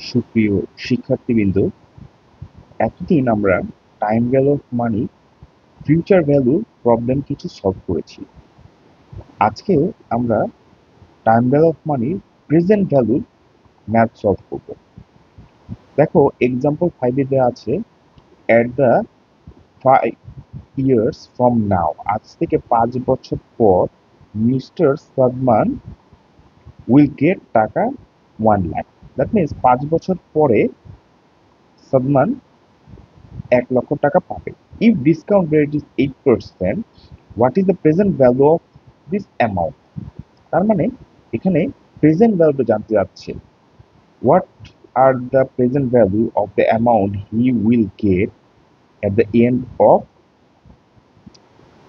সুপ্রিয় শিক্ষার্থীবৃন্দ, এতদিন আমরা time value of money, future value problem কিছু সলভ করেছি। আজকে আমরা time value of money, present ভ্যালুর ম্যাথ সলভ করব। দেখো, এক্সাম্পল 5 দেওয়া আছে, at the 5 years from now, আজ থেকে 5 বছর পর মিস্টার সাদমান উইল গেট টাকা 1 লাখ। দ্যাট মিনস 5 বছর পরে সাদমান 1 লক্ষ টাকা পাবে। If discount rate is 8%, what is the present value of this amount? তার মানে এখানে প্রেজেন্ট ভ্যালুটা জানতে যাচ্ছে, what are the present value of the amount he will get at the end of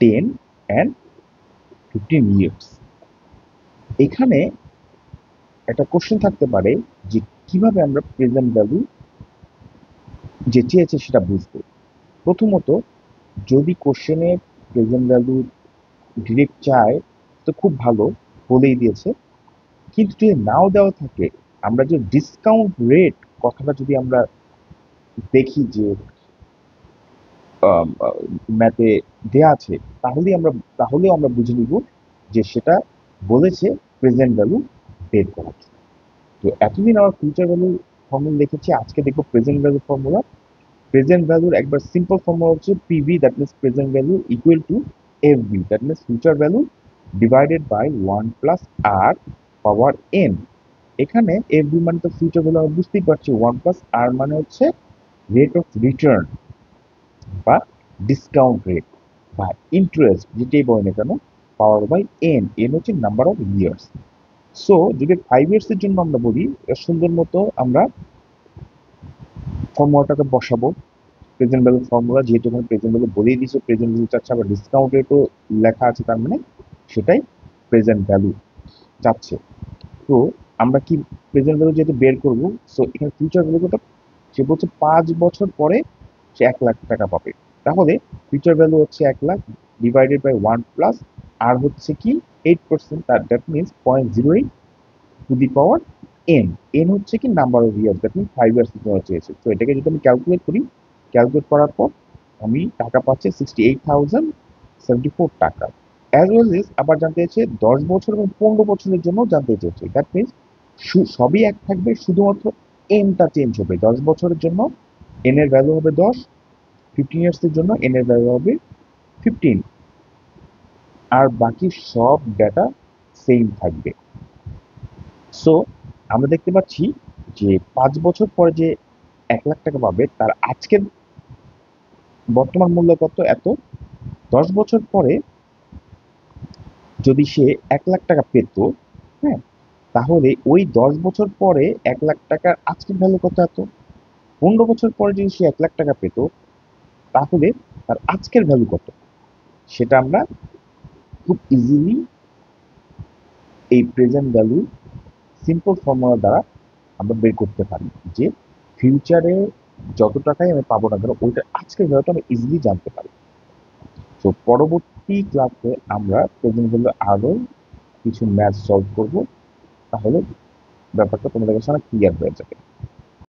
10 and 15 years। এখানে একটা কোশ্চেন থাকতে পারে যে কিভাবে আমরা প্রেজেন্ট ভ্যালু যে চেয়েছে সেটা বুঝবো। প্রথমত, যদি কোশ্চেনে প্রেজেন্ট ভ্যালু ডিরেক্ট চায় তো খুব ভালো, বলেই দিয়েছে। কিন্তু যদি নাও দেওয়া থাকে, আমরা যে ডিসকাউন্ট রেট কথাটা যদি আমরা দেখি যে ম্যাথে দেয়া আছে, তাহলেও আমরা বুঝে নিব যে সেটা বলেছে প্রেজেন্ট ভ্যালু বের করার জন্য। তো এতদিন আমরা ফিউচার ভ্যালু ফর্মুলা দেখেছি, আজকে দেখবো প্রেজেন্ট ভ্যালু ফর্মুলা। প্রেজেন্ট ভ্যালুর একবার সিম্পল ফর্মুলা হচ্ছে PV, that means present value, equal to FV, that means future value, divided by 1 plus R power N. এখানে এফভি মানে তো ফিউচার ভ্যালু আমরা বুঝতেই পারছি, 1 প্লাস আর মানে হচ্ছে রেট অফ রিটার্ন বা ডিসকাউন্ট রেট বা ইন্টারেস্ট, যেটাই বলে না কেন, পাওয়ার বাই এন। এন হচ্ছে নাম্বার অফ ইয়ার্স। সো যদি 5 ইয়ার্স এর জন্য আমরা বলি, সুন্দর মতো আমরা ফর্মুলাটাকে বসাবো। প্রেজেন্ট ভ্যালু ফর্মুলা, যেহেতু এখানে প্রেজেন্ট ভ্যালু বলেই দিয়েছে, প্রেজেন্ট ভ্যালু চাচ্ছে, আবার ডিসকাউন্ট রেটও লেখা আছে, তার মানে সেটাই প্রেজেন্ট ভ্যালু চাচ্ছে। তো আমরা কি প্রেজেন্ট ভ্যালু যেহেতু বের করবো, সো এখানে ফিউচার ভ্যালু কত? সে বলছে 5 বছর পরে সে 1 লাখ টাকা পাবে। তাহলে ফিউচার ভ্যালু হচ্ছে 1 লাখ, ডিভাইডেড বাই 1 প্লাস আর হচ্ছে কি 8%, that means 0.08 to the power N. N হচ্ছে কি number of years, that means 5 years জন্য চেয়েছে। তো এটাকে যদি আমি ক্যালকুলেট করি, ক্যালকুলেট করার পর আমি টাকা পাচ্ছি 68,074 টাকা। অ্যাজ ওয়েল এস আবার জানতে চেয়েছে 10 বছর এবং 15 বছরের জন্য জানতে চেয়েছে। দ্যাট মিনস সবই এক থাকবে, শুধুমাত্র এনটা চেঞ্জ হবে। 10 বছরের জন্য এন এর ভ্যালু হবে 10, 15 ইয়ার্স এর জন্য এন এর ভ্যালু হবে 15, আর বাকি সব ডেটা সেম থাকবে। সো আমরা দেখতে পাচ্ছি যে 5 বছর পরে যে 1 লাখ টাকা পাবে, তার আজকের বর্তমান মূল্য কত? এত। 10 বছর পরে যদি সে 1 লাখ টাকা পেত, হ্যাঁ, তাহলে ওই 10 বছর পরে 1 লাখ টাকার আজকের ভ্যালু কত? এত। 15 বছর পরে যদি সে 1 লাখ টাকা পেত, তাহলে তার আজকের ভ্যালু কত? সেটা আমরা খুব ইজিলি এই প্রেজেন্ট ভ্যালু সিম্পল ফর্মুলা দ্বারা আমরা বের করতে পারি যে ফিউচারে যত টাকাই আমি পাবো না কেন, ওইটা আজকের ভ্যালুটা আমি ইজিলি জানতে পারি। তো পরবর্তী ক্লাসে আমরা প্রেজেন্ট ভ্যালু আরও কিছু ম্যাথ সলভ করব, তাহলে ব্যাপারটা তোমাদের কাছে অনেক ক্লিয়ার হয়ে যাবে।